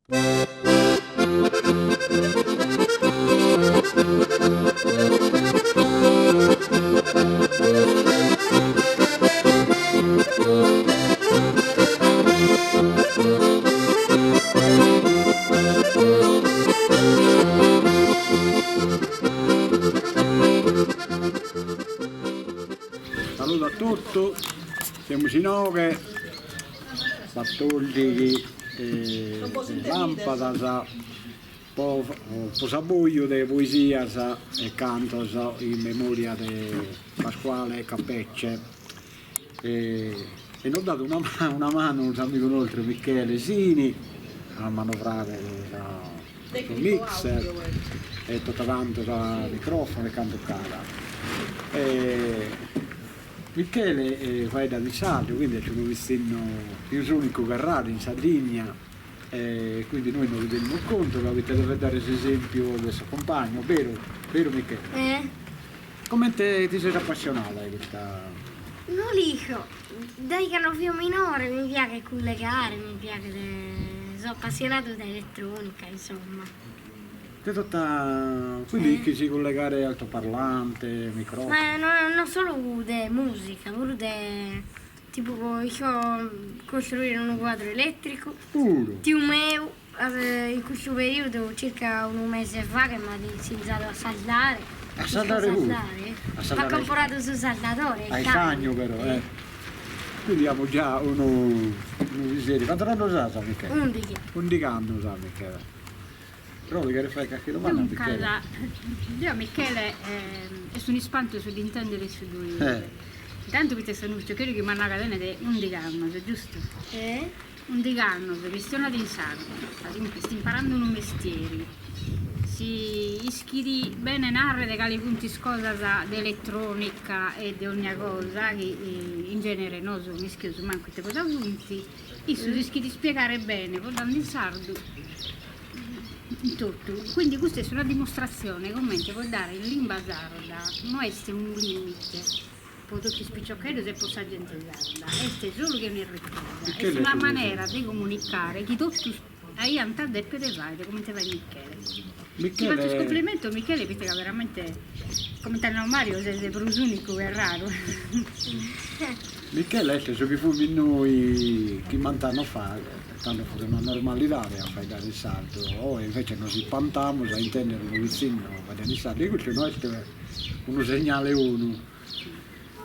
Saluto a tutti, siamo Sinoche, Battoldi, Lampada, Posabuglio di poesia e canto in memoria di Pasquale Capecce. E ho dato una mano a un amico nostro, Michele Sini, a manovrare il mixer e tutto tanto da microfono e canto cara. Michele fa da Visaggio, quindi ci abbiamo visto l'unico garrato in Sardegna, quindi noi non rendiamo conto che avete dovuto dare esempio del suo compagno, vero Michele? Come ti sei appassionata di questa? Non dico, dai che non fio minore mi piace collegare, mi piace, sono appassionato di elettronica, insomma. Quindi che si collegare altoparlante, microfono? Ma non solo di musica, pure di tipo costruire un quadro elettrico. Ti meu, in questo periodo circa un mese fa che mi ha iniziato a saldare. A saldare pure? Ma ha comprato su saldatore. Hai cagno però, Quindi abbiamo già uno visiere. Quanto anno sa Michele? 11. 11 anni sa Michele. Però che fai qualche domanda a Michele? Io Michele è un ispanto sull'intendere su lui. Intanto queste sono quelli che mi hanno catena di 11 anni, giusto? 11 anni, questionato in sardo, sta imparando un mestiere. Si iscrive bene in arre di quali punti scosa di elettronica e di ogni cosa, che in genere non sono iscritti manco queste cose punti, e si iscrive a spiegare bene, parlando in sardo. Tutto. Quindi questa è una dimostrazione come si può dare in lingua sarda, non è un limite per tutti i spicciocchetti se possa gente sarda, è solo che ne ricorda, è una maniera di comunicare che tutti hai andato e per vai, come te vai Michele. Ti faccio un complimento Michele perché veramente, come te Mario, sei per un unico è raro. Michele è su che fu noi che mantano fa, tanto fu una normalità a fare dare il salto, o invece non si pantamo a intendere un vicino a dare il salto, e questo è uno segnale uno.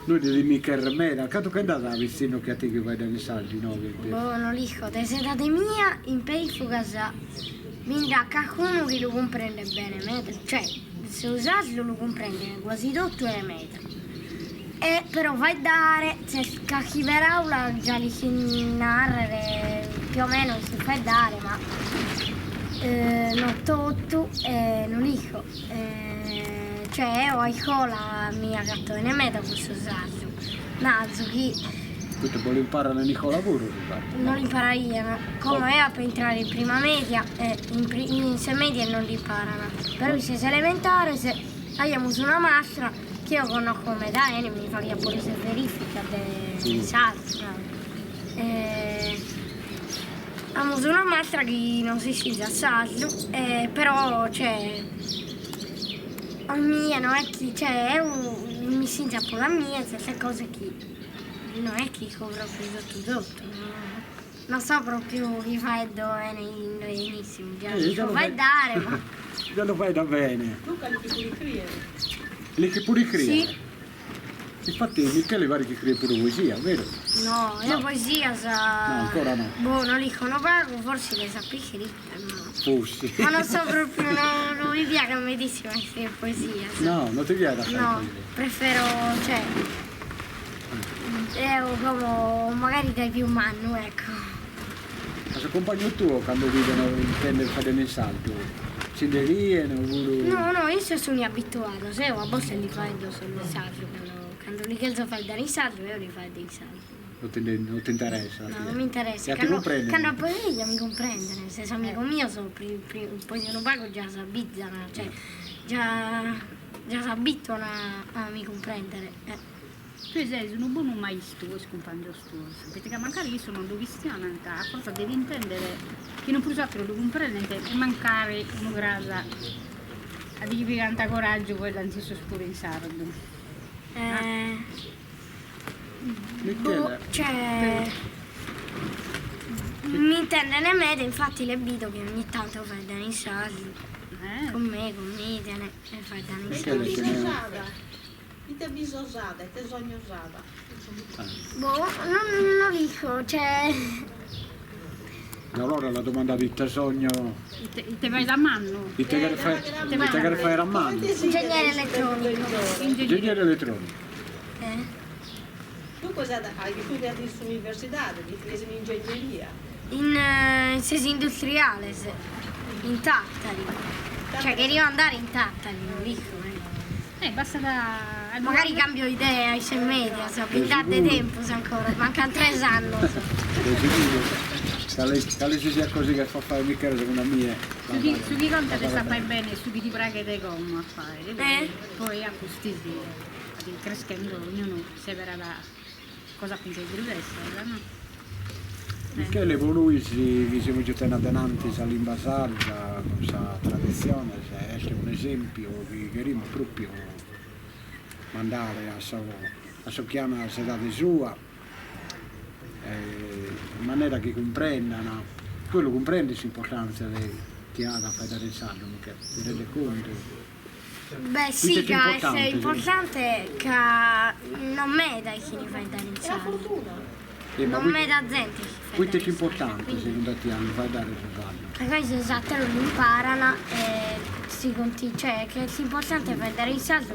Noi di Michele Remera, che è andata vicino che a te che vai dare il salto, no? Non dico, te sei data mia in peifuga sa, mi dà qualcuno che lo comprende bene, cioè se usarlo lo comprende quasi tutto è metro. Però vai dare, se cacchiverà già li si narrare più o meno si fa dare, ma non tutto, non dico. Cioè ho la mia cartone meta questo usaggio. Nazzo chi. Questo vuole imparare Nicola pure? Non impara io, ma come è per entrare in prima media, in sei media non li imparano. Però se sei elementare, se abbiamo su una mastra, che io conosco come da mi fa pure se verifica del salto. Abbiamo su una mastra che non si scende a salto, però c'è a mia non è chi, cioè mi sente un po' la mia, queste cose che non è che copro tutto, non so proprio chi fa il benissimo, già lo fai dare, ma... Già lo fai da bene. Tu che pure scrivere? Lei che pure scrive? Sì. Infatti Michele pare che scrive pure poesia, vero? No, la poesia sa... No, ancora no. Boh, non li conosco, forse le saprei scrivere, ma... Forse. Ma non so proprio, non mi piace medesima scrivere poesia. No, non ti piace fare No, poesia? prefiero, cioè... come magari dai più manno, ecco. Ma se compagno tuo quando vivono intende fare nel salto? Cinderie, No, io sono abituato, se a volte li fai sul salto, quando li chiedo fare dare in salto, io li fai dei salti. Non ti interessa? No, non mi interessa. Ti comprende? Quando poi mi comprende, nel senso amico mio, poi se non pago già si abituano, cioè già si abituano a mi comprendere. tu sei un buon maestro, scompagno stuoso, perché magari io sono un cristiano, a cosa devi intendere che non puoi altro lo comprendere e mancare una grasa a dire che canta coraggio poi l'antiso spuro in sardo. Michele, Cioè, mi intende ne mede, infatti le vedo che ogni tanto fai danni in sardo. Con me, con Mitiane, e fai danni in Michele sardo. ce n'è un- Bisosada. Ite bisosada, ite zognosada. Boh, non dico, cioè... allora la domanda di te sogno, Te vai da mano. di te che fai a mano, Ingegnere elettronico. ingegnere elettronico. Tu cosa hai? Che tu vai all'università, di presa in ingegneria. In sesi industriale, in Tattari. Cioè che devo andare in Tattari, non dico. Basta da... Magari cambio idea ai 6 media, so, più tardi sicuro? tempo se ancora, mancano 3 anni. Tale si sia così che fa fare Michele secondo me. Su chi conta te sta fai bene, su chi ti prega te come a fare. Eh? Poi a questi crescendo ognuno si verrà da cosa pensa di diversa, no? Michele con lui si siamo già adenanti all'invasaggia, con la tradizione, se è un esempio che queremo proprio mandare a sua chiama la sedata sua, in maniera che comprendano, quello comprende l'importanza che ha da fare il saldo, Michele, ti rende conto? Beh sì, Tutto è che è importante che non me dai chi ne fai dare in È la sala. fortuna. Ma Non me da gente chi questo fai è importante secondo te hanno fai dare il saldo? Magari se esatto lo imparano e si continua, cioè che l'importante è fare dare in saldo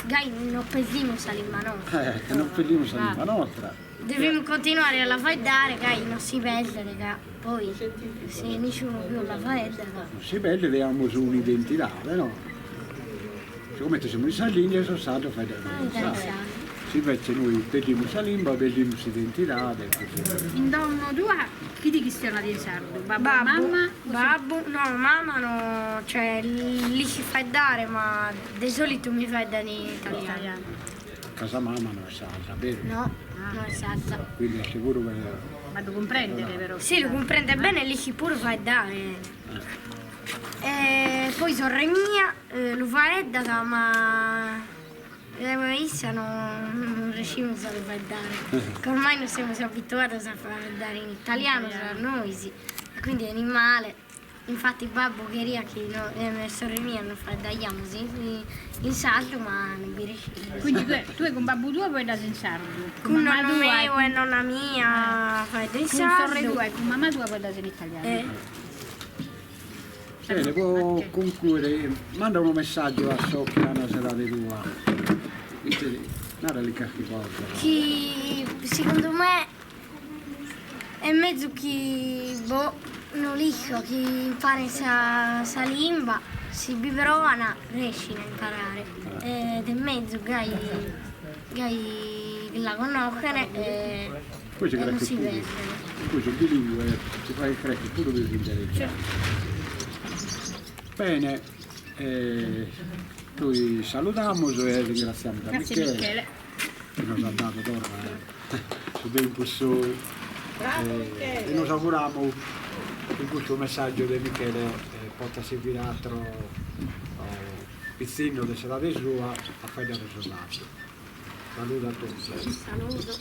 che non pensiamo salimma nostra. Che non perdiamo la nostra. Dobbiamo continuare a fare dare, che non si perde, che poi se nessuno più la fa Non si vede, vediamo su un'identità, no? Siccome siamo in Sardegna, sono stato a fare dare il saldo. Si invece noi perdiamo la lingua, perdiamo l'identità. In dono tua, chi ti cristiana di sardo? Babbo, mamma? No, mamma no, cioè lì si fa dare, ma di solito mi fai dare in italiano. Casa mamma non è salsa, vero? No, non è salsa. Quindi è sicuro che... Ma devo comprendere però. Sì, lo comprende bene, lì si pure fa dare. E poi sorella mia lo fa dare, ma le issa non riusciamo a far dare. Che ormai non siamo abituati a fare dare in italiano tra noi, sì. E quindi è animale. Infatti babbo queria che le sorelle mie non fa dagliamo in sardo, ma non vi riusciamo. Quindi tu con babbo tuo puoi dare in sardo. Con mamma nonno tua mio e nonna mia fai dei con sorelle sardo. tua e con mamma tua puoi dare in italiano. Bene, può concludere, manda un messaggio a so che hanno serata tua. Non era lì che cosa. Chi secondo me è mezzo chi non dico chi impara sa lingua si biberona riesce a imparare ed è mezzo gai la conoscere Poi si e non cresce si pure. vede. Poi sono bilingue, si fa il crescere pure per intelligente. Bene, noi salutiamo e ringraziamo da Grazie Michele. che ci ha dato torna su dei impulsori Bravo e Michele. noi auguriamo che questo messaggio di Michele possa servire altro pizzino di serata sua a fare il risultato. Saluto a tutti. Saluto.